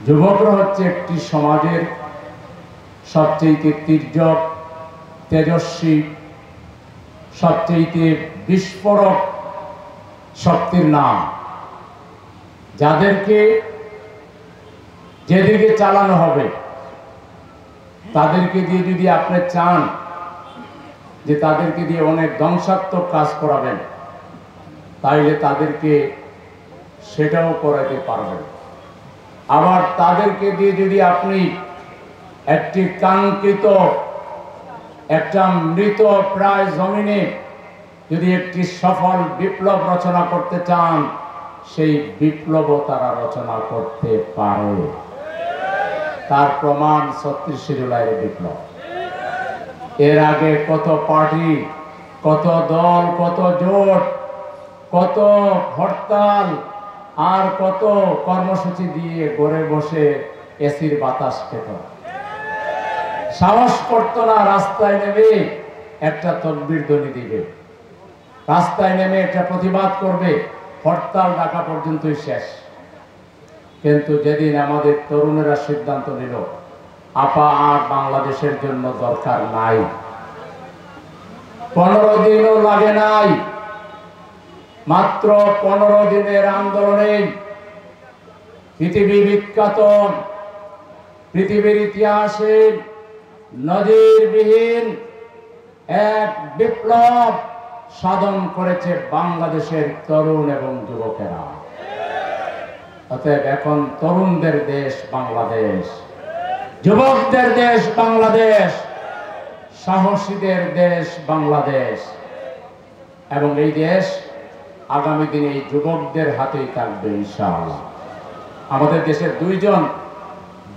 যুবকরা হচ্ছে একটি সমাজের সবচেয়ে তির্যক, তেজস্বী, সবচেয়ে বিস্ফোরক শক্তির নাম, যাদেরকে যেদিকে চালানো হবে তাদেরকে দিয়ে যদি আপনি চান যে তাদেরকে দিয়ে অনেক ধ্বংসাত্মক কাজ করাবেন, তাইলে তাদেরকে সেটাও করাতে পারবেন। আবার তাদেরকে দিয়ে যদি আপনি একটি কাঙ্ক্ষিত, একটা মৃত প্রায় জমিনে যদি একটি সফল বিপ্লব রচনা করতে চান, সেই বিপ্লব তারা রচনা করতে পারে। তার প্রমাণ ৩৬ জুলাইয়ের বিপ্লব। এর আগে কত পার্টি, কত দল, কত জোট, কত হরতাল আর কত কর্মসূচি দিয়ে ঘরে বসে এসির বাতাস খেত, সাহস করত না রাস্তায় নেমে একটা তকবীর ধ্বনি দিবে, রাস্তায় নেমে একটা প্রতিবাদ করবে, হরতাল ডাকা পর্যন্তই শেষ। কিন্তু যেদিন আমাদের তরুণেরা সিদ্ধান্ত নিল আপা আর বাংলাদেশের জন্য দরকার নাই, 15 দিনও লাগে নাই, মাত্র 15 দিনের আন্দোলনে পৃথিবী বিখ্যাত, পৃথিবীর ইতিহাসে নজিরবিহীন এক বিপ্লব সাধন করেছে বাংলাদেশের তরুণ এবং যুবকেরা। অতএব এখন তরুণদের দেশ বাংলাদেশ, যুবকদের দেশ বাংলাদেশ, সাহসীদের দেশ বাংলাদেশ, এবং এই দেশ আগামী দিনে এই যুবকদের হাতেই থাকবে ইনশাআল্লাহ। আমাদের দেশের 2 জন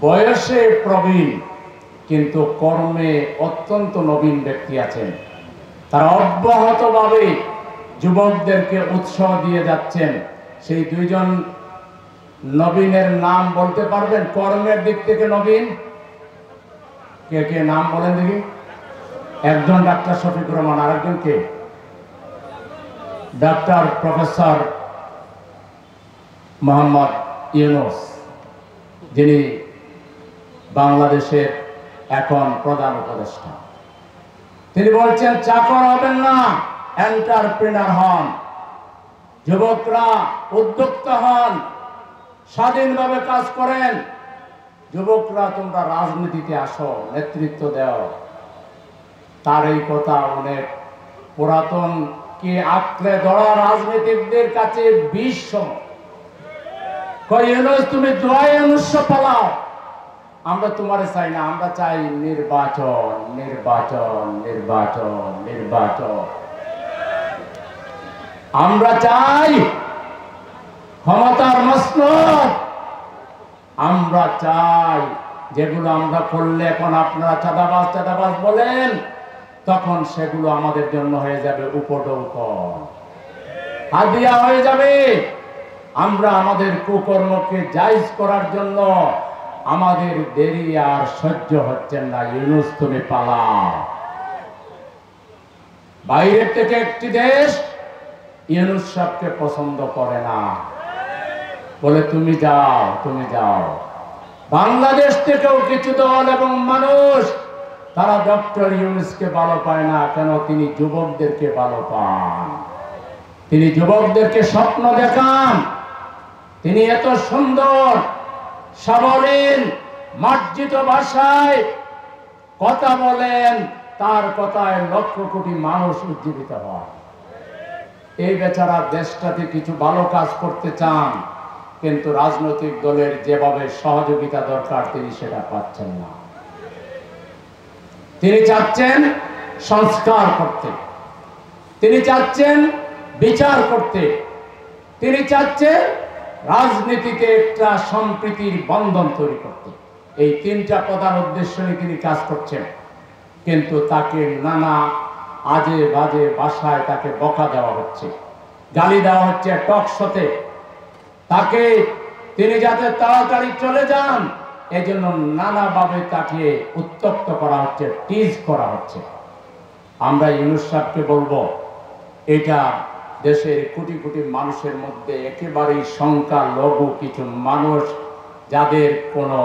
বয়সে প্রবীণ কিন্তু কর্মে অত্যন্ত নবীন ব্যক্তি আছেন। তারা অব্যাহতভাবে যুবকদেরকে উৎসাহ দিয়ে যাচ্ছেন। সেই 2 জন নবীনের নাম বলতে পারবেন? কর্মের দিক থেকে নবীন কে কে নাম বলেন দেখি। একজন ডাক্তার শফিকুর রহমান, আরেকজন কে? ডাক্তার প্রফেসর মোহাম্মদ ইউনূস, যিনি বাংলাদেশের এখন প্রধান উপদেষ্টা। তিনি বলছেন চাকর হবেন না, এন্টারপ্রেনার হন, যুবকরা উদ্যোক্তা হন, স্বাধীনভাবে কাজ করেন। যুবকরা তোমরা রাজনীতিতে আসো, নেতৃত্ব দাও। তার এই কথা অনেক পুরাতন কি আঁকড়ে ধরা রাজনীতিকদের কাছে বিষ সম। তুমি দোয়ায় অনুষ্য পালাও, আমরা তোমারে চাই না, আমরা চাই নির্বাচন, নির্বাচন, নির্বাচন, নির্বাচন। আমরা চাই ক্ষমতার মসনদ, আমরা চাই যেগুলো আমরা করলে এখন আপনারা চাঁদাবাজ চাঁদাবাজ বলেন, তখন সেগুলো আমাদের জন্য হয়ে যাবে উপঢৌকন, হাদিয়া হয়ে যাবে। আমরা আমাদের কুকর্মকে জায়েজ করার জন্য আমাদের দেরি আর সহ্য হচ্ছে না। ইউনূস তুমি পালাও। বাইরের থেকে একটি দেশ ইউনূস সাহেবকে পছন্দ করে না, বলে তুমি যাও, তুমি যাও। বাংলাদেশ থেকেও কিছু দল এবং মানুষ তারা ডক্টর ইউনূসকে ভালো পায় না। কেন? তিনি যুবকদেরকে ভালো পান, তিনি যুবকদেরকে স্বপ্ন দেখান। তিনি এত সুন্দর সাবলীল মার্জিত ভাষায় কথা বলেন, তার কথায় লক্ষ কোটি মানুষ উজ্জীবিত হয়। এই বেচারা দেশটাতে কিছু ভালো কাজ করতে চান, কিন্তু রাজনৈতিক দলের যেভাবে সহযোগিতা দরকার তিনি সেটা পাচ্ছেন না। তিনি চাচ্ছেন সংস্কার করতে, তিনি চাচ্ছেন বিচার করতে, তিনি চাচ্ছেন রাজনীতিতে একটা সম্প্রীতির বন্ধন তৈরি করতে। এই 3টা প্রধান উদ্দেশ্য নিয়ে তিনি কাজ করছেন। কিন্তু তাকে নানা আজে বাজে ভাষায় তাকে বকা দেওয়া হচ্ছে, গালি দেওয়া হচ্ছে টক শোতে। তাকে তিনি যাতে তাড়াতাড়ি চলে যান এজন্য নানাভাবে তাকে উত্তপ্ত করা হচ্ছে, টিজ করা হচ্ছে। আমরা ইউনূস সাহেবকে বলবো, এটা দেশের কোটি কোটি মানুষের মধ্যে একেবারেই সংখ্যালঘু কিছু মানুষ যাদের কোনো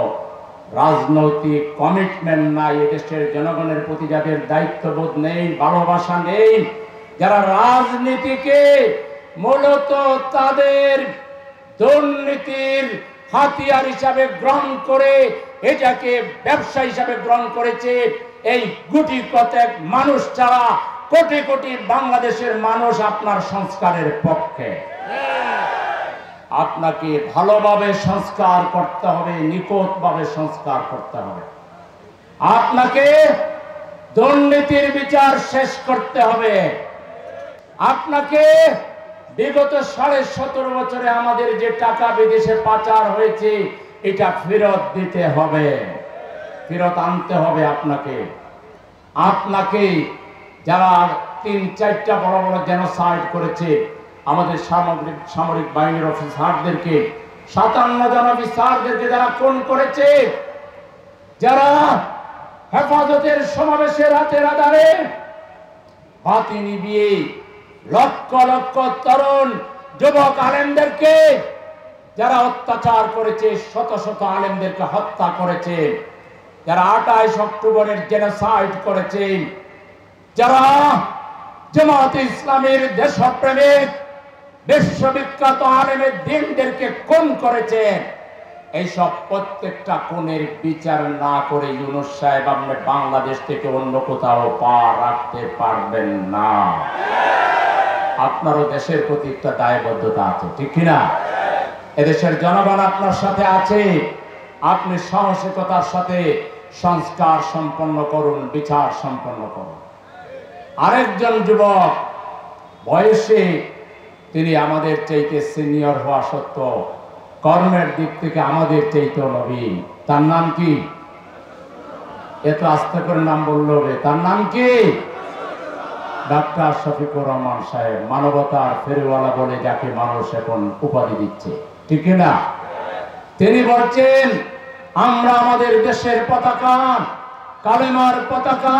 রাজনৈতিক কমিটমেন্ট নাই, এদেশের জনগণের প্রতি যাদের দায়িত্ববোধ নেই, ভালোবাসা নেই, যারা রাজনীতিকে মূলত তাদের দুর্নীতির হাতিয়ার হিসাবে গ্রহণ করে, এটাকে ব্যবসা হিসাবে গ্রহণ করেছে, এই গুটি কতক মানুষ ছাড়া কোটি কোটি বাংলাদেশের মানুষ আপনার সংস্কারের পক্ষে। আপনাকে ভালোভাবে সংস্কার করতে হবে, নিকটভাবে সংস্কার করতে হবে। আপনাকে দুর্নীতির বিচার শেষ করতে হবে। আপনাকে বিগত 17.5 বছরে আমাদের যে টাকা বিদেশে পাচার হয়েছে এটা ফেরত দিতে হবে, ফেরত আনতে হবে। আপনাকে যারা 3-4টা বড় বড় জেনোসাইড করেছে, আমাদের সামরিক বাহিনীর অফিসারদেরকে, 57 জন অফিসারদেরকে যারা খুন করেছে, যারা হেফাজতের সমাবেশে রাতের আধারে বাতি নিভিয়ে লক্ষ লক্ষ তরুণ যুবক আলেমদেরকে যারা অত্যাচার করেছে, শত শত আলেমদেরকে হত্যা করেছে, যারা 28 অক্টোবরের জেনোসাইড করেছে, যারা জামায়াতে ইসলামীর দেশপ্রেমিক বিশ্ববিখ্যাত আলেমের দিনদেরকে খুন করেছে, এইসব প্রত্যেকটা খুনের বিচার না করে ইউনূস সাহেব আপনি বাংলাদেশ থেকে অন্য কোথাও পা রাখতে পারবেন না। আপনারও দেশের প্রতি একটা দায়বদ্ধতা আছে, ঠিক কিনা? এদেশের জনগণ আপনার সাথে আছে। আপনি সাহসিকতার সাথে সংস্কার সম্পন্ন করুন, বিচার সম্পন্ন করুন। আরেকজন যুবক বয়সে তিনি আমাদের চাইতে সিনিয়র হওয়া সত্ত্বেও কর্মের দিক থেকে আমাদের চাইতে নবীন। তার নাম কি? এত আস্তে করে নাম বললো, তার নাম কি? ডাক্তার শফিকুর রহমান সাহেব, মানবতার ফেরিওয়ালা বলে যাকে মানুষ এখন উপাধি দিচ্ছে, ঠিক না? তিনি বলছেন আমরা আমাদের দেশের পতাকা, কালেমার পতাকা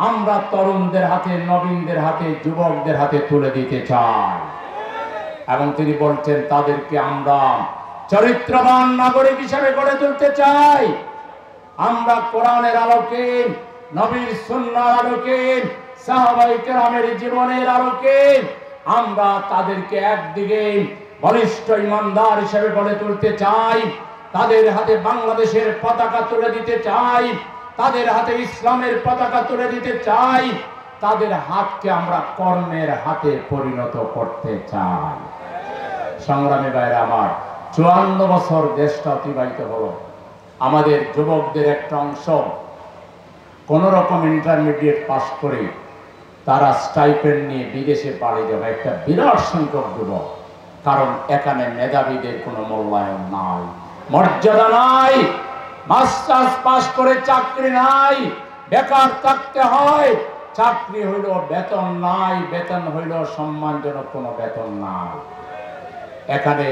আমরা তরুণদের হাতে, নবীনদের হাতে, যুবকদের হাতে তুলে দিতে চাই। এবং তিনি বলছেন তাদেরকে আমরা চরিত্রবান নাগরিক হিসেবে গড়ে তুলতে চাই। আমরা কোরআনের আলোকে, নবীর সুন্নাহর আলোকে, সাহাবায়ে কেরামের জীবনের আলোকে আমরা তাদেরকে একদিকে বলিষ্ঠ ইমানদার হিসেবে গড়ে তুলতে চাই। তাদের হাতে বাংলাদেশের পতাকা তুলে দিতে চাই, তাদের হাতে ইসলামের পতাকা তুলে দিতে চাই, তাদের হাতকে আমরা কর্মের হাতে পরিণত করতে চাই। সংগ্রামী ভাইরা আমার, 54 বছর দেশটা অতিবাহিত হলো। আমাদের যুবকদের একটা অংশ কোন রকম ইন্টারমিডিয়েট পাস করে তারা স্টাইপেন্ড নিয়ে বিদেশে পাড়ি যাবে, একটা বিরাট সংখ্যক যুবক। কারণ এখানে মেধাবীদের কোনো মূল্যায়ন নাই, মর্যাদা নাই। মাস্টার্স পাস করে চাকরি নাই, বেকার থাকতে হয়। চাকরি হইল বেতন নাই, বেতন হইল সম্মানজনক কোনো বেতন নাই। এখানে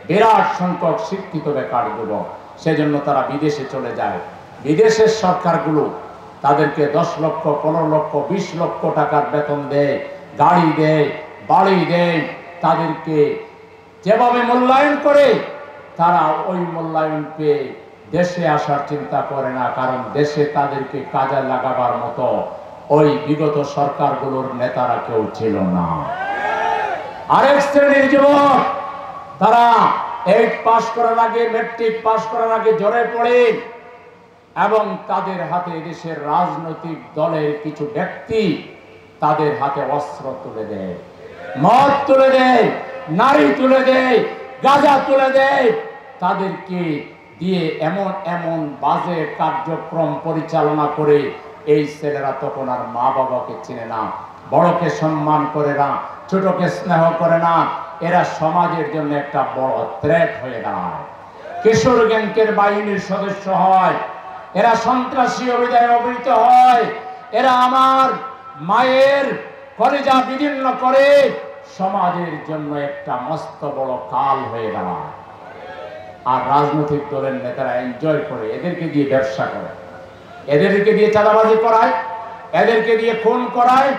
বিরাট সংখ্যক শিক্ষিত বেকার যুবক, সেজন্য তারা বিদেশে চলে যায়। বিদেশের সরকারগুলো তাদেরকে 10 লক্ষ, 15 লক্ষ, 20 লক্ষ টাকার বেতন দেয়, গাড়ি দেয়, বাড়ি দেয়। তাদেরকে যেভাবে মূল্যায়ন করে তারা ওই মূল্যায়ন পেয়ে দেশে আসার চিন্তা করে না, কারণ দেশে তাদেরকে কাজে লাগাবার মতো ওই বিগত সরকারগুলোর নেতারা কেউ ছিল না। আরেক শ্রেণীর যুবক, তারা 8 পাস করার আগে, ম্যাট্রিক পাস করার আগে জ্বরে পড়ে এবং তাদের হাতে দেশের রাজনৈতিক দলের কিছু ব্যক্তি তাদের হাতে অস্ত্র তুলে দেয়, মদ তুলে দেয়, নারী তুলে দেয়, গাঁজা তুলে দেয়। তাদেরকে দিয়ে এমন এমন বাজে কার্যক্রম পরিচালনা করে এই ছেলেরা তখন আর মা বাবাকে চিনে না, বড়কে সম্মান করে না, ছোটকে স্নেহ করে না। এরা সমাজের জন্য একটা বড় থ্রেট হয়ে দাঁড়ায়। কিশোর গ্যাংকের বাহিনীর সদস্য হয়, এরা সন্ত্রাসী অভিযানে অবহিত হয়, এরা আমার মায়ের কলিজা বিদীর্ণ করে সমাজের জন্য একটা মস্ত বড় কাল হয়ে দাঁড়ায়। আর রাজনৈতিক দলের নেতারা এনজয় করে, এদেরকে দিয়ে ব্যবসা করে, এদেরকে দিয়ে চাঁদাবাজি করায়, এদেরকে দিয়ে খুন করায়,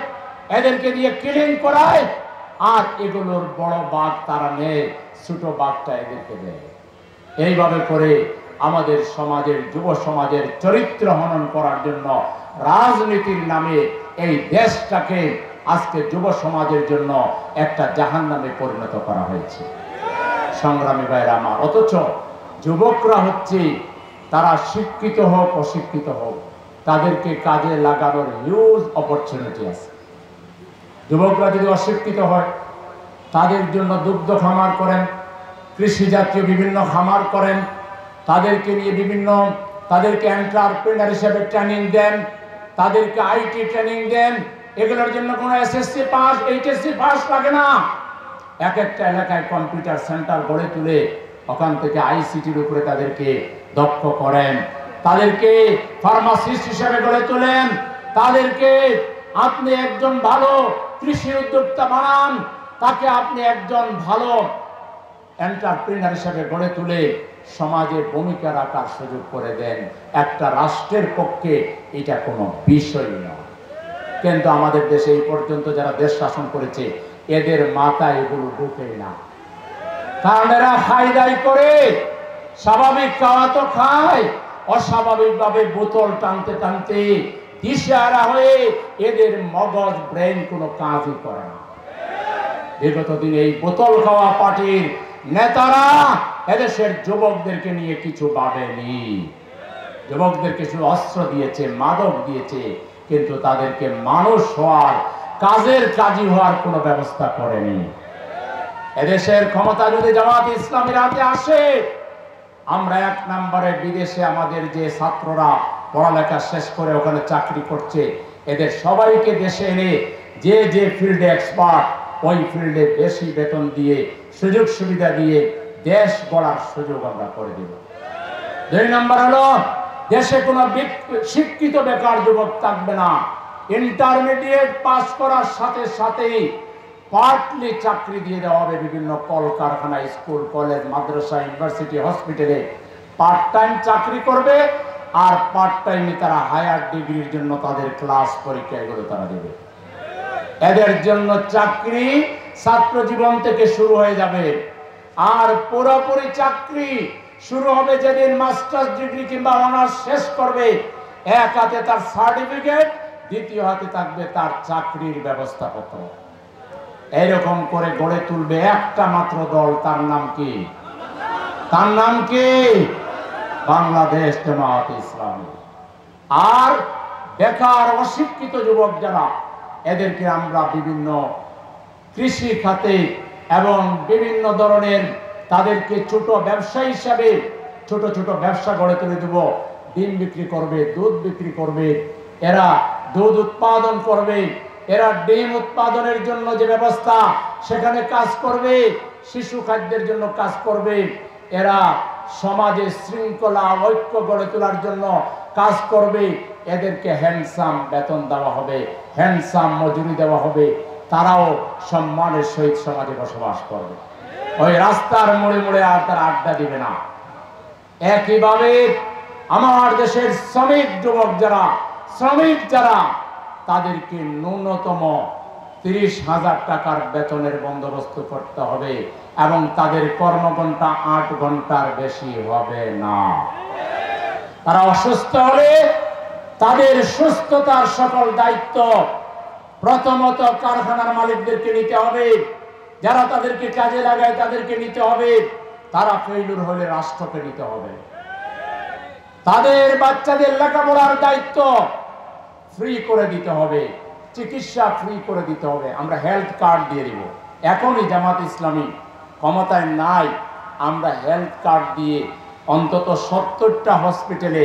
এদেরকে দিয়ে কিলিং করায়। আর এগুলোর বড় বাঘ তারা নেয়, ছোট বাঘটা এদেরকে দেয়। এইভাবে করে আমাদের সমাজের, যুব সমাজের চরিত্র হনন করার জন্য রাজনীতির নামে এই দেশটাকে আজকে যুব সমাজের জন্য একটা জাহান্নামে পরিণত করা হয়েছে। সংগ্রামী ভাইরা আমার, অথচ যুবকরা হচ্ছে, তারা শিক্ষিত হোক অশিক্ষিত হোক, তাদেরকে কাজে লাগানোর হিউজ অপরচুনিটি আছে। যুবকরা যদি অশিক্ষিত হয়, তাদের জন্য দুগ্ধ খামার করেন, কৃষি জাতীয় বিভিন্ন খামার করেন, তাদেরকে নিয়ে তাদেরকে এন্টারপ্রেনার হিসেবে ট্রেনিং দেন, তাদেরকে আইটি ট্রেনিং দেন। এগুলোর জন্য কোনো এসএসসি পাস, এইচএসসি পাস লাগে না। এক একটা এলাকায় কম্পিউটার সেন্টার গড়ে তুলে ওখান থেকে আইসিটির উপরে তাদেরকে দক্ষ করেন, তাদেরকে ফার্মাসিস্ট হিসেবে গড়ে তোলেন, তাদেরকে আপনি একজন ভালো কৃষি উদ্যোক্তা বানান, তাকে আপনি একজন ভালো এন্টারপ্রেনার হিসেবে গড়ে তুলে সমাজে ভূমিকা রাখার সুযোগ করে দেন। একটা রাষ্ট্রের পক্ষে এটা কোনো বিষয় নয়। কিন্তু আমাদের দেশে এই পর্যন্ত যারা দেশ শাসন করেছে, এদের মাথায় এগুলো ঢুকে না। কারণ এরা ফায়দাই করে, স্বাভাবিক খাওয়া তো খায়, অস্বাভাবিকভাবে বোতল টানতে টানতে দিশেহারা হয়ে এদের মগজ, ব্রেন কোনো কাজই করে না। বিগত দিনে এই বোতল খাওয়া পার্টির নেতারা এদেশের যুবকদেরকে নিয়ে কিছু ভাবেনি। যুবকদেরকে শুধু অস্ত্র দিয়েছে, মাদক দিয়েছে, কিন্তু তাদেরকে মানুষ হওয়ার, কাজের কাজী হওয়ার কোনো ব্যবস্থা করেনি। এদেশের ক্ষমতা যদি জামাত ইসলামীর হাতে আসে, আমরা এক নম্বরে বিদেশে আমাদের যে ছাত্ররা পড়ালেখা শেষ করে ওখানে চাকরি করছে, এদের সবাইকে দেশে এনে যে যে ফিল্ডে এক্সপার্ট, ওই ফিল্ডে বেশি বেতন দিয়ে, সুযোগ সুবিধা দিয়ে দেশ গড়ার সুযোগ আমরা করে দেব। 2 নম্বর হলো, দেশে কোনো শিক্ষিত বেকার যুবক থাকবে না। ইন্টারমিডিয়েট পাস করার সাথে সাথেই পার্টলি চাকরি দিয়ে দেওয়া হবে। বিভিন্ন কলকারখানা, স্কুল, কলেজ, মাদ্রাসা, ইউনিভার্সিটি, হসপিটালে পার্ট টাইম চাকরি করবে, আর পার্ট টাইমে তারা হায়ার ডিগ্রির জন্য তাদের ক্লাস পরীক্ষা এগুলো তারা দেবে। এদের জন্য চাকরি ছাত্র জীবন থেকে শুরু হয়ে যাবে, আর পুরোপুরি চাকরি শুরু হবে যেদিন মাস্টার্স ডিগ্রি কিংবা অনার্স শেষ করবে। এক হাতে তার সার্টিফিকেট, দ্বিতীয় হাতে থাকবে তার চাকরির ব্যবস্থাপত্র। এরকম করে গড়ে তুলবে একটা মাত্র দল, তার নাম কি? তার নাম কি? বাংলাদেশ জামাত ইসলামী। আর বেকার অশিক্ষিত যুবক যারা, এদেরকে আমরা বিভিন্ন কৃষি খাতে এবং বিভিন্ন ধরনের তাদেরকে ছোট ব্যবসা হিসাবে ছোট ছোট ব্যবসা গড়ে তুলে দেব। ডিম বিক্রি করবে, দুধ বিক্রি করবে, এরা দুধ উৎপাদন করবে, এরা ডিম উৎপাদনের জন্য যে ব্যবস্থা সেখানে কাজ করবে, শিশু খাদ্যের জন্য কাজ করবে, এরা সমাজে শৃঙ্খলা ঐক্য গড়ে তোলার জন্য কাজ করবে। এদেরকে হ্যান্ডসাম বেতন দেওয়া হবে, হ্যান্ডসাম মজুরি দেওয়া হবে, তারাও সম্মানের সহিত সমাজে বসবাস করবে। ওই রাস্তার মোড়ে মোড়ে আর তারা আড্ডা দিবে না। একইভাবে আমার দেশের শ্রমিক যুবক যারা, শ্রমিক যারা, তাদেরকে ন্যূনতম 30,000 টাকার বেতনের বন্দোবস্ত করতে হবে এবং তাদের কর্মঘণ্টা 8 ঘন্টার বেশি হবে না। তারা অসুস্থ হলে তাদের সুস্থতার সকল দায়িত্ব প্রথমত কারখানার মালিকদেরকে নিতে হবে, যারা তাদেরকে কাজে লাগায় তাদেরকে নিতে হবে, তারা ফেইলুর হলে রাষ্ট্রকে নিতে হবে। তাদের বাচ্চাদের লেখাপড়ার দায়িত্ব ফ্রি করে দিতে হবে, চিকিৎসা ফ্রি করে দিতে হবে। আমরা হেলথ কার্ড দিয়ে দিব। এখনই জামাত ইসলামী ক্ষমতায় নাই, আমরা হেলথ কার্ড দিয়ে অন্তত 70টা হসপিটালে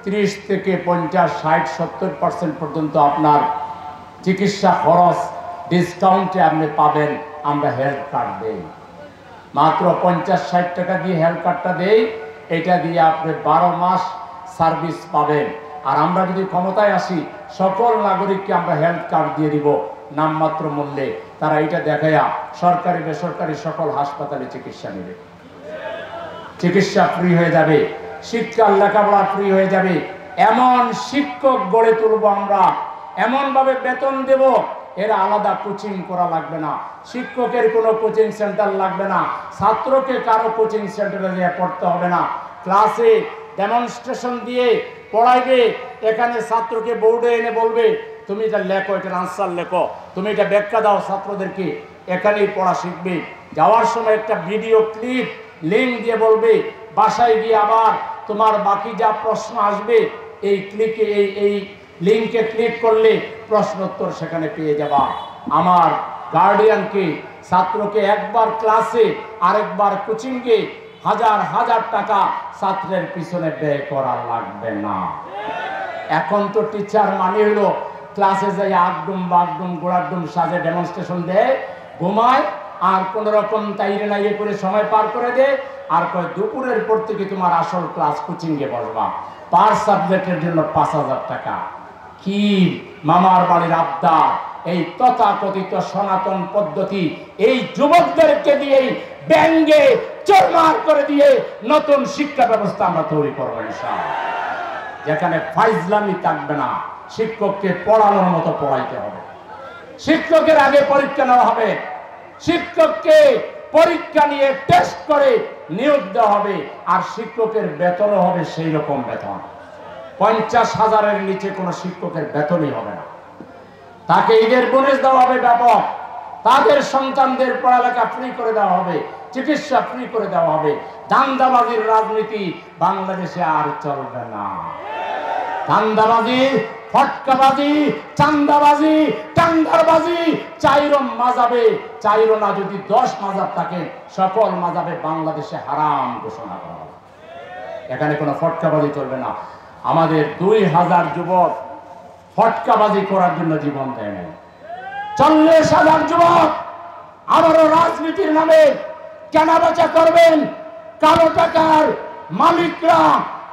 30 থেকে 50, 60, 70% পর্যন্ত আপনার চিকিৎসা খরচ ডিসকাউন্টে আপনি পাবেন। আমরা হেলথ কার্ড দেই, মাত্র 50-60 টাকা দিয়ে হেলথ কার্ডটা দেই। এটা দিয়ে আপনি 12 মাস সার্ভিস পাবেন। আর আমরা যদি ক্ষমতায় আসি, সকল নাগরিককে আমরা হেলথ কার্ড দিয়ে দিব নামমাত্র মূল্যে। তারা এটা দেখায়া সরকারি বেসরকারি সকল হাসপাতালে চিকিৎসা নেবে, চিকিৎসা ফ্রি হয়ে যাবে, শিক্ষার লেখাপড়া ফ্রি হয়ে যাবে। এমন শিক্ষক গড়ে তুলব আমরা, এমন ভাবে বেতন দেব এরা আলাদা কোচিং করা লাগবে না, শিক্ষকের কোনো কোচিং সেন্টার লাগবে না, ছাত্রকে কারো কোচিং সেন্টারে গিয়ে পড়তে হবে না। ক্লাসে ডেমনস্ট্রেশন দিয়ে পড়াইবে, এখানে ছাত্রকে বোর্ডে এনে বলবে তুমি এটা লেখো, এটার আনসার লেখো, তুমি এটা ব্যাখ্যা দাও ছাত্রদেরকে, এখানেই পড়া শিখবে। যাওয়ার সময় একটা ভিডিও ক্লিপ লিঙ্ক দিয়ে বলবে বাসায় গিয়ে আবার তোমার বাকি যা প্রশ্ন আসবে এই ক্লিকে এই লিঙ্কে ক্লিক করলে প্রশ্নোত্তর সেখানে পেয়ে যাবা। আমার গার্ডিয়ানকে ছাত্রকে একবার ক্লাসে আরেকবার কোচিংয়ে হাজার হাজার টাকা ছাত্রের পিছনে ব্যয় করা লাগবে না। এখন তো টিচার মানে হলো ক্লাসে যাই আগডুম বাগডুম গোড়াডুম সাজে ডেমনস্ট্রেশন দেয়, ঘুমায়, আর কোন রকম তাইরে নাইয়ে করে সময় পার করে দেয়, আর কয় দুপুরের পর থেকে তোমার আসল ক্লাস কোচিংয়ে বসবা, পার সাবজেক্টের জন্য 5,000 টাকা। কি মামার বাড়ির আবদার! এই তথাকথিত সনাতন পদ্ধতি এই যুবকদেরকে দিয়েই ব্যঙ্গে চোরমার করে দিয়ে নতুন শিক্ষা ব্যবস্থা আমরা তৈরি করবো ইনশাআল্লাহ, যেখানে ফাইজলামি থাকবে না। শিক্ষককে পড়ানোর মতো পড়াইতে হবে, শিক্ষকের আগে পরীক্ষা নেওয়া হবে, শিক্ষককে পরীক্ষা নিয়ে টেস্ট করে নিয়োগ দেওয়া হবে, আর শিক্ষকের বেতনও হবে সেই রকম বেতন। 50,000-এর নিচে কোনো শিক্ষকের বেতনই হবে না। তাকে ঈদের বোনাস দেওয়া হবে ব্যাপক, তাদের সন্তানদের পড়ালেখা ফ্রি করে দেওয়া হবে, চিকিৎসা ফ্রি করে দেওয়া হবে। ধান্দাবাজির রাজনীতি বাংলাদেশে আর চলবে না। ধান্দাবাজি, ফটকাবাজি, চান্দাবাজি, টাঙ্গারবাজি চাইরো মাযাবে, চাইরো না যদি 10 মাযাব থাকে, সকল মাযাবে বাংলাদেশে হারাম ঘোষণা করা হবে। এখানে কোনো ফটকাবাজি চলবে না। আমাদের 2000 যুবক ফটকাবাজি করার জন্য জীবন দেয় নাই। 40,000 যুবক আবারও রাজনীতির নামে কেনাবেচা করবেন, কালো টাকার মালিকরা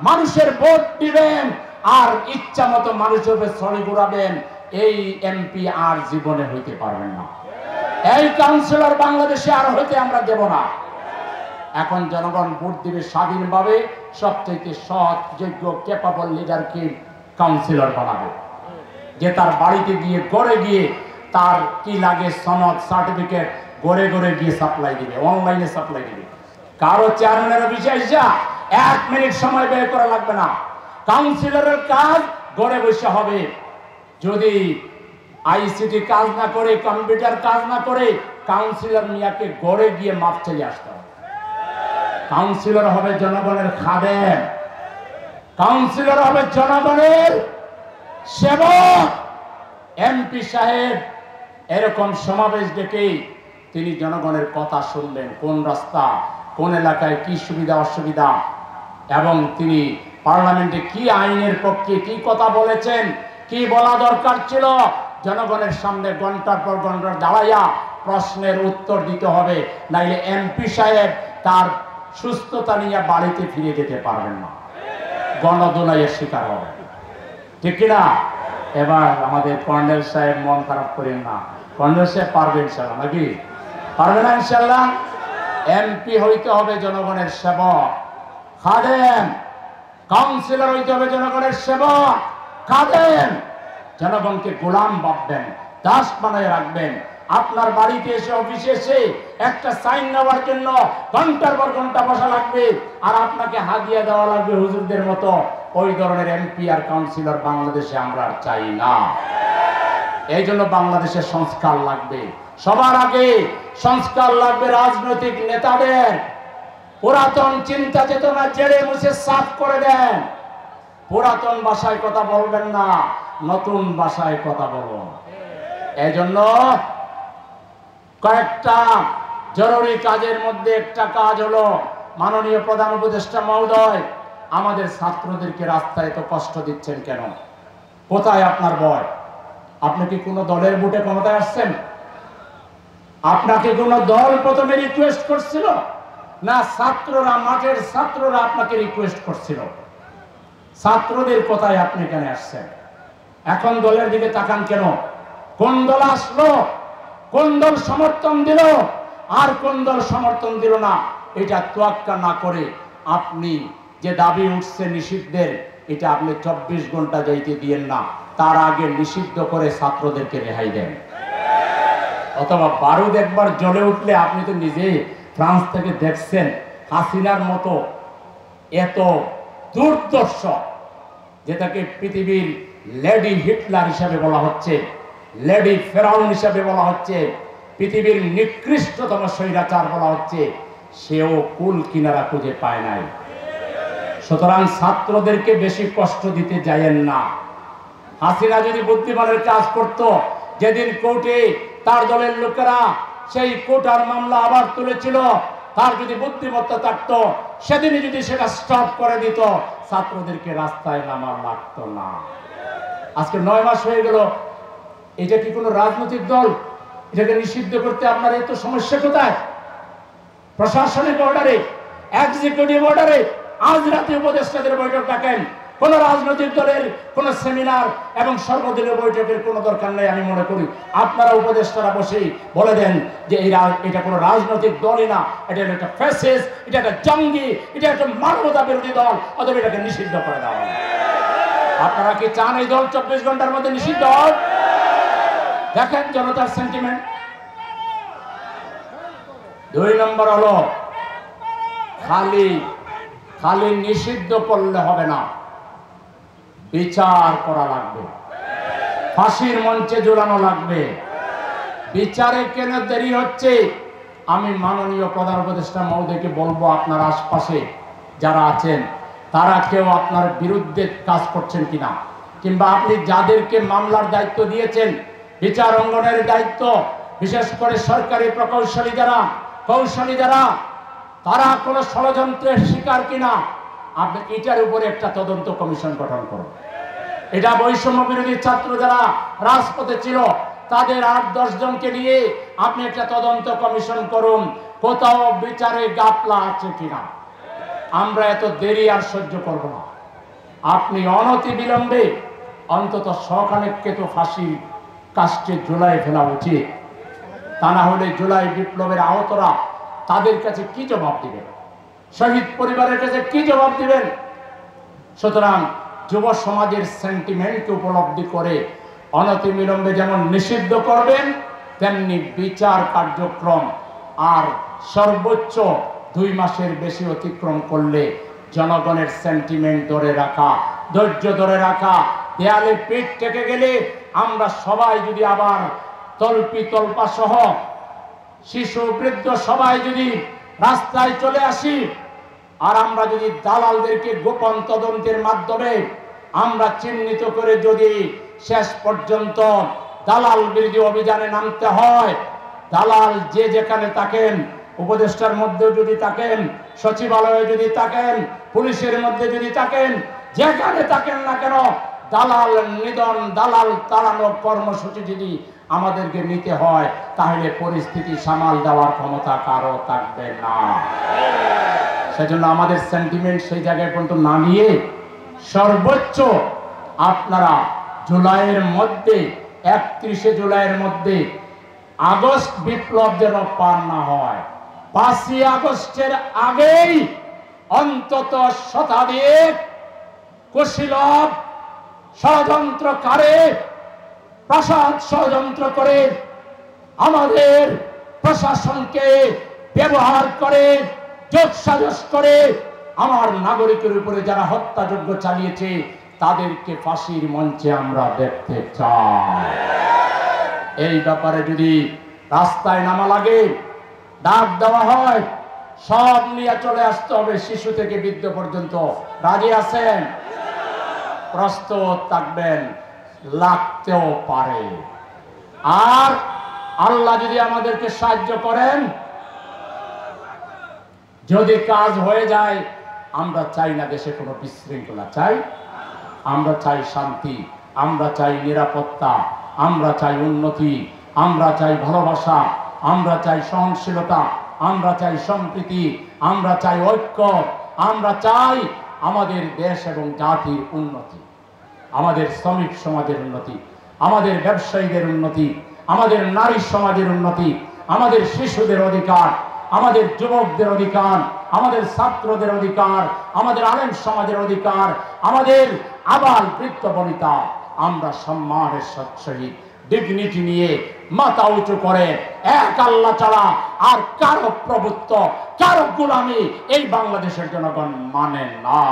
মানুষের ভোট দিবেন আর ইচ্ছা মতো মানুষের উপরে ছড়ি ঘুরাবেন। এই এমপি আর জীবনে হইতে পারবেন না, এই কাউন্সিলর বাংলাদেশে আর হইতে আমরা দেব না। এখন জনগণ ভোট দিবে স্বাধীনভাবে, সবচেয়ে সৎ যোগ্য ক্যাপাবল লিডারকে কাউন্সিলর বানাবে, যে তার বাড়িতে গিয়ে গড়ে গিয়ে তার কি লাগে সনদ সার্টিফিকেট গড়ে গড়ে গিয়ে সাপ্লাই দিবে, অনলাইনে সাপ্লাই দিবে। কারো চেয়ারম্যানের অফিসে এসে 1 মিনিট সময় ব্যয় করা লাগবে না। কাউন্সিলরের কাজ গড়ে বসে হবে। যদি আইসিটি কাজ না করে, কম্পিউটার কাজ না করে, কাউন্সিলর মিয়াকে গড়ে গিয়ে মাপ চলে আসতে হবে। কাউন্সিলর হবে জনগণের খাদেম, কাউন্সিলর হবে জনগণের সেবক। এমপি সাহেব এরকম সমাবেশ ডেকে তিনি জনগণের কথা শুনলেন, কোন রাস্তা কোন এলাকায় কি সুবিধা অসুবিধা, এবং তিনি পার্লামেন্টে কি আইনের পক্ষে কি কথা বলেছেন, কি বলা দরকার ছিল, জনগণের সামনে ঘন্টার পর ঘন্টা দাঁড়াইয়া প্রশ্নের উত্তর দিতে হবে। নাইলে এমপি সাহেব তার সুস্থতা নিয়ে বাড়িতে ফিরে যেতে পারবেন না, গণদোলাইয়ের শিকার হবে। ঠিক কিনা? এবার আমাদের কর্নেল সাহেব মন খারাপ করেন না, কর্নেল সাহেব পারবে ইনশাল্লাহ, নাকি পারবে না? ইনশাল্লাহ এমপি হইতে হবে জনগণের সেবক, খাদেম। কাউন্সিলর হইতে হবে জনগণের সেবক, খাদেম। জনগণকে গোলাম ভাববেন, দাস বানায় রাখবেন। আপনার বাড়িতে এসে, অফিসে এসে একটা সাইন নেওয়ার জন্য ঘন্টার পর ঘন্টা বসা লাগবে, আর আপনাকে হাদিয়া দেওয়া লাগবে হুজুরদের মতো। ওই ধরনের এমপি আর কাউন্সিলর বাংলাদেশে আমরা চাই না। এই জন্য বাংলাদেশের সংস্কার লাগবে। সবার আগে সংস্কার লাগবে রাজনৈতিক নেতাদের। পুরাতন চিন্তা চেতনা জেড়ে মুছে সাফ করে দেন। পুরাতন ভাষায় কথা বলবেন না, নতুন ভাষায় কথা বলুন। এই জন্য কয়েকটা জরুরি কাজের মধ্যে একটা কাজ হলো, মাননীয় প্রধান উপদেষ্টা মহোদয়, আমাদের ছাত্রদেরকে রাস্তায় এত কষ্ট দিচ্ছেন কেন? কোথায় আপনার ভয়? আপনি কি কোনো দলের ভোটে ক্ষমতায় আসছেন? আপনাকে কোনো দল প্রথমে রিকোয়েস্ট করছিল না ছাত্ররা, মাঠের ছাত্ররা আপনাকে রিকোয়েস্ট করছিল? ছাত্রদের কথায় আপনি এখানে আসছেন। এখন দলের দিকে তাকান কেন? কোন দল আসলো, কোন দল সমর্থন দিল, আর কোন দল সমর্থন দিল না, এটা তোয়াক্কা না করে আপনি যে দাবি উঠছে নিষিদ্ধের, এটা আপনি 24 ঘন্টা যাইতে দিয়েন না, তার আগে নিষিদ্ধ করে ছাত্রদেরকে রেহাই দেন। অথবা বারুদ একবার জ্বলে উঠলে, আপনি তো নিজে ফ্রান্স থেকে দেখছেন হাসিনার মতো এত দুর্দর্শ, যেটাকে পৃথিবীর লেডি হিটলার হিসাবে বলা হচ্ছে, লেডি ফেরাউন হিসাবে বলা হচ্ছে, পৃথিবীর নিকৃষ্টতম স্বৈরাচার বলা হচ্ছে, সেও কুল কিনারা খুঁজে পায় নাই। সুতরাং ছাত্রদেরকে বেশি কষ্ট দিতে যায়েন না। হাসিনা যদি বুদ্ধিমানের কাজ করত, যেদিন কোর্টে তার দলের লোকেরা সেই কোটার মামলা আবার তুলেছিল, তার যদি বুদ্ধিমত্তা থাকতো, সেদিনই যদি সেটা স্টপ করে দিত, ছাত্রদেরকে রাস্তায় নামার লাগতো না। আজকে 9 মাস হয়ে গেল। এটা কি কোনো রাজনৈতিক দল? এটাকে নিষিদ্ধ করতে আপনার এত সমস্যা কোথায়? প্রশাসনিক অর্ডারে, এক্সিকিউটিভ অর্ডারে আজ রাতে উপদেষ্টাদের বৈঠক ডাকেন। কোন রাজনৈতিক দলের কোন সেমিনার এবং সর্বদলীয় বৈঠকের কোনো দরকার নেই। আমি মনে করি আপনারা উপদেষ্টারা বসেই বলে দেন যে এটা কোনো রাজনৈতিক দলই না, এটা একটা ফ্যাসিস্ট, এটা একটা জঙ্গি, এটা একটা মানবতা বিরোধী দল, অথবা এটাকে নিষিদ্ধ করে দেওয়া। আপনারা কি চান এই দল 24 ঘন্টার মধ্যে নিষিদ্ধ হোক? দেখেন জনতার সেন্টিমেন্ট। 2 নম্বর হলো, খালি নিষিদ্ধ করলে হবে না, বিচার করা লাগবে, ফাঁসির মঞ্চে ঝুলানো লাগবে। বিচারে কেন দেরি হচ্ছে? আমি মাননীয় প্রধান উপদেষ্টা মহোদয়কে বলবো, আপনার আশপাশে যারা আছেন তারা কেউ আপনার বিরুদ্ধে কাজ করছেন কিনা, কিংবা আপনি যাদেরকে মামলার দায়িত্ব দিয়েছেন, বিচার অঙ্গনের দায়িত্ব, বিশেষ করে সরকারি প্রকৌশলী যারা তারা কোনো ষড়যন্ত্রের শিকার কিনা, আপনি এটার উপরে একটা তদন্ত কমিশন গঠন করুন। এটা বৈষম্য বিরোধী ছাত্র যারা রাজপথে ছিল তাদের 8-10 জনকে নিয়ে আপনি একটা তদন্ত কমিশন করুন, কোথাও বিচারে গাপলা আছে কিনা। আমরা এত দেরি আর সহ্য করব না। আপনি অনতি বিলম্বে অন্তত সখানেককে তো ফাঁসির কাস্টে ঝুলাই ফেলা উচিত। তা না হলে জুলাই বিপ্লবের আহতরা তাদের কাছে কি জবাব দিবেন? শহীদ পরিবারের কাছে কি জবাব দিবেন? সুতরাং যুব সমাজের সেন্টিমেন্টকে উপলব্ধি করে অনতিবিলম্বে যেমন নিষিদ্ধ করবেন, তেমনি বিচার কার্যক্রম আর সর্বোচ্চ 2 মাসের বেশি অতিক্রম করলে জনগণের সেন্টিমেন্ট ধরে রাখা, ধৈর্য ধরে রাখা, দেয়ালে পিঠ টেকে গেলে আমরা সবাই যদি আবার তল্পা সহ শিশু বৃদ্ধ সবাই যদি রাস্তায় চলে আসি, আর আমরা যদি দালালদেরকে গোপন তদন্তের মাধ্যমে আমরা চিহ্নিত করে যদি শেষ পর্যন্ত দালাল বিরোধী অভিযানে নামতে হয়, দালাল যে যেখানে থাকেন, উপদেষ্টার মধ্যে যদি থাকেন, সচিবালয়ে যদি থাকেন, পুলিশের মধ্যে যদি থাকেন, যেখানে থাকেন না কেন, দালাল নিধন, দালাল তাড়ানো কর্মসূচি যদি আমাদেরকে নিতে হয়, তাহলে পরিস্থিতি সামাল দেওয়ার ক্ষমতা কারো থাকবে না। সেজন্য আমাদের সেন্টিমেন্ট সেই জায়গায় পর্যন্ত না নিয়ে সর্বোচ্চ আপনারা জুলাইয়ের মধ্যে, 31শে জুলাইয়ের মধ্যে আগস্ট বিপ্লব যেন পার না হয়, 5ই আগস্টের আগেই অন্তত শতাধিক কুশীলব ষড়যন্ত্রকারী প্রশাসন ষড়যন্ত্র করে আমাদের প্রশাসনকে ব্যবহার করে, যোগসাজশ করে আমার নাগরিকের উপরে যারা হত্যাযজ্ঞ চালিয়েছে তাদেরকে ফাঁসির মঞ্চে আমরা দেখতে চাই। এই ব্যাপারে যদি রাস্তায় নামা লাগে, ডাক দেওয়া হয়, সব নিয়ে চলে আসতে হবে, শিশু থেকে বৃদ্ধ পর্যন্ত। রাজি আছেন? প্রস্তুত থাকবেন, লাগতেও পারে। আর আল্লাহ যদি আমাদেরকে সাহায্য করেন, যদি কাজ হয়ে যায়, আমরা চাই না দেশে কোনো বিশৃঙ্খলা, চাই আমরা চাই শান্তি, আমরা চাই নিরাপত্তা, আমরা চাই উন্নতি, আমরা চাই ভালোবাসা, আমরা চাই সহনশীলতা, আমরা চাই সম্প্রীতি, আমরা চাই ঐক্য, আমরা চাই আমাদের দেশ এবং জাতির উন্নতি, আমাদের শ্রমিক সমাজের উন্নতি, আমাদের ব্যবসায়ীদের উন্নতি, আমাদের নারী সমাজের উন্নতি, আমাদের শিশুদের অধিকার, আমাদের যুবকদের অধিকার, আমাদের ছাত্রদের অধিকার, আমাদের আলেম সমাজের অধিকার, আমাদের আবাল বৃদ্ধ বনিতা আমরা সম্মানের সহিত ডিগনিটি নিয়ে মাথা উঁচু করে এক আল্লাহ ছাড়া আর কারো প্রভুত্ব, কারো গোলামি এই বাংলাদেশের জনগণ মানে না।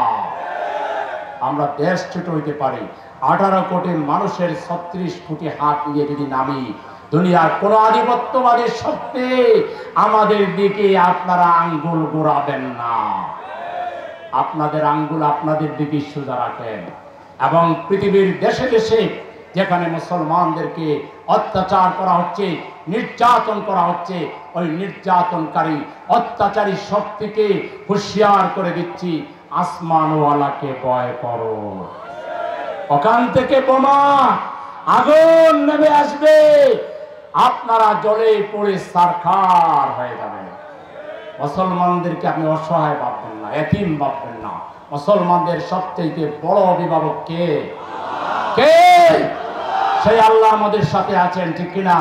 আমরা দেশ ছোট হইতে পারি, 18 কোটি মানুষের 36 কোটি হাত নিয়ে যদি নামি, দুনিয়ার কোন আধিপত্যবাদের শক্তি আমাদের দিকে আপনারা আঙ্গুল ঘোরাবেন না। আপনাদের আঙ্গুল আপনাদের দিকে সোজা রাখেন এবং পৃথিবীর দেশে দেশে যেখানে মুসলমানদেরকে অত্যাচার করা হচ্ছে, নির্যাতন করা হচ্ছে, ওই নির্যাতনকারী অত্যাচারী শক্তিকে হুঁশিয়ার করে দিচ্ছি, আসমানওয়ালাকে ভয় করো। ওখান থেকে বোমা আগুন নেমে আসবে, আপনারা জলে পড়ে সারখার হয়ে যাবেন। মুসলমানদেরকে আপনি অসহায় ভাববেন না, এতিম ভাববেন না। মুসলমানদের সবচেয়ে বড় অভিভাবক কে? কে? সেই আল্লাহ আমাদের সাথে আছেন, ঠিক কিনা?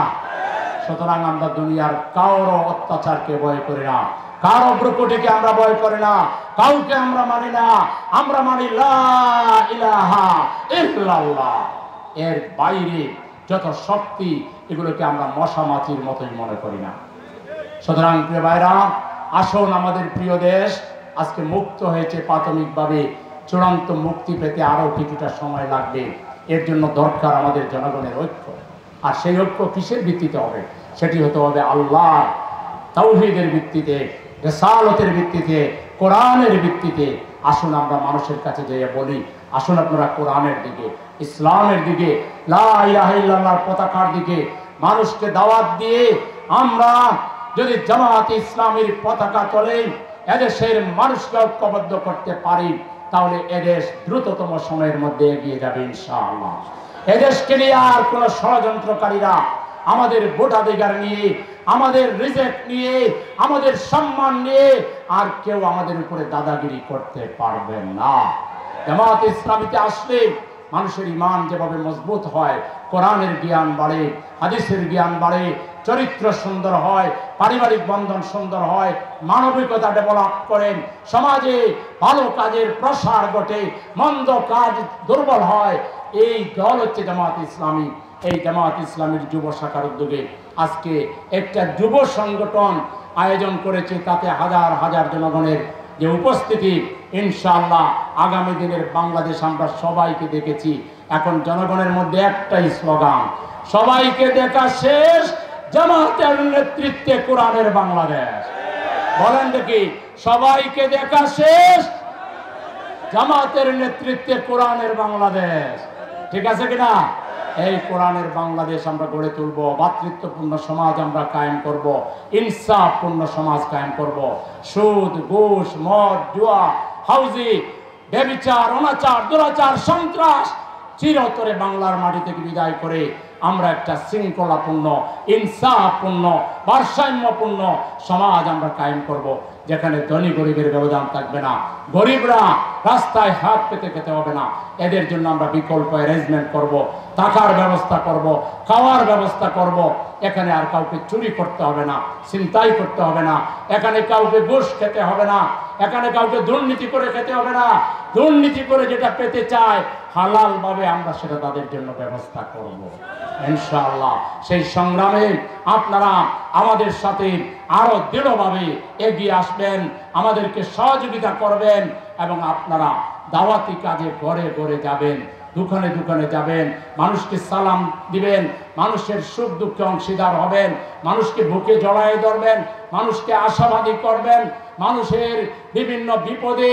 সুতরাং আমরা দুনিয়ার কারো অত্যাচারকে ভয় করি না, কারো ভ্রুকুটিকে আমরা ভয় করি না, কাউকে আমরা মানি না। আমরা মানি লা ইলাহা ইল্লাল্লাহ। এর বাইরে যত শক্তি, এগুলোকে আমরা মশা মাছির মতোই মনে করি না। সুতরাং প্রিয় ভাইরা, আসুন, আমাদের প্রিয় দেশ আজকে মুক্ত হয়েছে প্রাথমিকভাবে, চূড়ান্ত মুক্তি পেতে আরো কিছুটা সময় লাগবে। এর জন্য দরকার আমাদের জনগণের ঐক্য। আর সেই ঐক্য কিসের ভিত্তিতে হবে? সেটি হতে হবে আল্লাহ তাওহীদের ভিত্তিতে, রিসালাতের ভিত্তিতে, কোরআনের ভিত্তিতে। আসুন আমরা মানুষের কাছে যেয়ে বলি, আসুন আপনারা কোরআনের দিকে, ইসলামের দিকে, লা ইলাহা ইল্লাল্লাহর পতাকার দিকে মানুষকে দাওয়াত দিয়ে আমরা যদি জামায়াতে ইসলামীর পতাকা তোলে, এদেশের মানুষকে ঐক্যবদ্ধ করতে পারি, তাহলে এদেশ দ্রুততম সময়ের মধ্যে এগিয়ে যাবে ইনশাআল্লাহ। এদেশকে নিয়ে আর কোন ষড়যন্ত্রকারীরা আমাদের ভোটাধিকার নিয়ে, আমাদের রিজেক্ট নিয়ে, আমাদের সম্মান নিয়ে আর কেউ আমাদের উপরে দাদাগিরি করতে পারবে না। জামায়াত ইসলামীতে আসলে মানুষের ঈমান যেভাবে মজবুত হয়, কোরআনের জ্ঞান বাড়ে, হাদিসের জ্ঞান বাড়ে, চরিত্র সুন্দর হয়, পারিবারিক বন্ধন সুন্দর হয়, মানবিকতা ডেভেলপ করেন, সমাজে ভালো কাজের প্রসার ঘটে, মন্দ কাজ দুর্বল হয়। এই দল হচ্ছে জামায়াত ইসলামী। এই জামায়াত ইসলামীর যুব শাখার উদ্যোগে আজকে একটা যুব সংগঠন আয়োজন করেছে, তাতে হাজার হাজার জনগণের যে উপস্থিতি, ইনশাআল্লাহ আগামী দিনের বাংলাদেশ আমরা সবাইকে দেখেছি। এখন জনগণের মধ্যে একটাই স্লোগান, সবাইকে দেখা শেষ, জামায়াতের নেতৃত্বে কোরআনের বাংলাদেশ। বলেন দেখি, সবাইকে দেখা শেষ, জামায়াতের নেতৃত্বে কোরআনের বাংলাদেশ। ঠিক আছে কিনা? এই কোরআনের বাংলাদেশ আমরা গড়ে তুলব, ভাতৃত্বপূর্ণ সমাজ আমরা কায়েম করব, ইনসাফপূর্ণ সমাজ কায়েম করব। সুদ, ঘুষ, মদ, জুয়া, হাউজি, ব্যভিচার, অনাচার, দুরাচার, সন্ত্রাস চিরতরে বাংলার মাটি থেকে বিদায় করে আমরা একটা শৃঙ্খলাপূর্ণ, ইনসাফপূর্ণ, ভারসাম্যপূর্ণ সমাজ আমরা কায়েম করব, যেখানে ধনী গরিবের ব্যবধান থাকবে না, গরিবরা রাস্তায় হাত পেতে খেতে হবে না। এদের জন্য আমরা বিকল্প অ্যারেঞ্জমেন্ট করব, থাকার ব্যবস্থা করব, খাওয়ার ব্যবস্থা করব। এখানে আর কাউকে চুরি করতে হবে না, ছিনতাই করতে হবে না, এখানে কাউকে ঘুষ খেতে হবে না, এখানে কাউকে দুর্নীতি করে খেতে হবে না। দুর্নীতি করে যেটা পেতে চায় হালাল ভাবে আমরা সেটা তাদের জন্য ব্যবস্থা করব ইনশাআল্লাহ। সেই সংগ্রামে আপনারা আমাদের সাথে আরো দৃঢ়ভাবে এগিয়ে আসবেন, আমাদেরকে সহযোগিতা করবেন এবং আপনারা দাওয়াতি কাজে ঘরে ঘরে যাবেন, দোকানে দোকানে যাবেন, মানুষকে সালাম দিবেন, মানুষের সুখ দুঃখে অংশীদার হবেন, মানুষকে বুকে জড়ায় ধরবেন, মানুষকে আশাবাদী করবেন, মানুষের বিভিন্ন বিপদে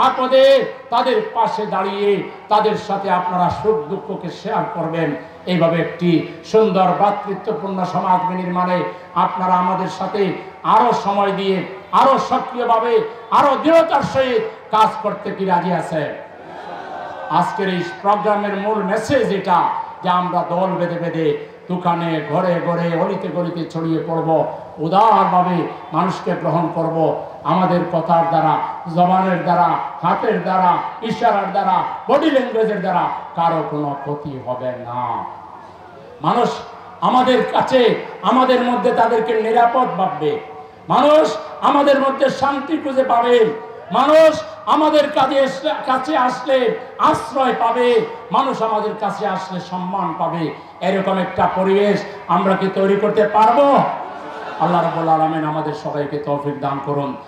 আপদে তাদের পাশে দাঁড়িয়ে তাদের সাথে আপনারা সুখ দুঃখকে শেয়ার করবেন। এইভাবে একটি সুন্দর ভ্রাতৃত্বপূর্ণ সমাজ নির্মাণে আপনারা আমাদের সাথে আরো সময় দিয়ে, আরো সক্রিয়ভাবে, আরো দৃঢ়তার সহিত কাজ করতে কি রাজি আছে? আজকের এই প্রোগ্রামের মূল মেসেজ এটা যে আমরা দল বেঁধে বেঁধে দোকানে, ঘরে ঘরে, অলিতে গলিতে ছড়িয়ে পড়ব, উদারভাবে মানুষকে গ্রহণ করব। আমাদের কথার দ্বারা, জবানের দ্বারা, হাতের দ্বারা, ইশারার দ্বারা, বডি ল্যাঙ্গুয়েজের দ্বারা কারো কোনো ক্ষতি হবে না। মানুষ আমাদের কাছে, আমাদের মধ্যে তাদেরকে নিরাপদ ভাববে, মানুষ আমাদের মধ্যে শান্তি খুঁজে পাবে, মানুষ আমাদের কাছে আসলে আশ্রয় পাবে, মানুষ আমাদের কাছে আসলে সম্মান পাবে, এরকম একটা পরিবেশ আমরা কি তৈরি করতে পারবো? আল্লাহ রাব্বুল আলামিন আমাদের সবাইকে তৌফিক দান করুন।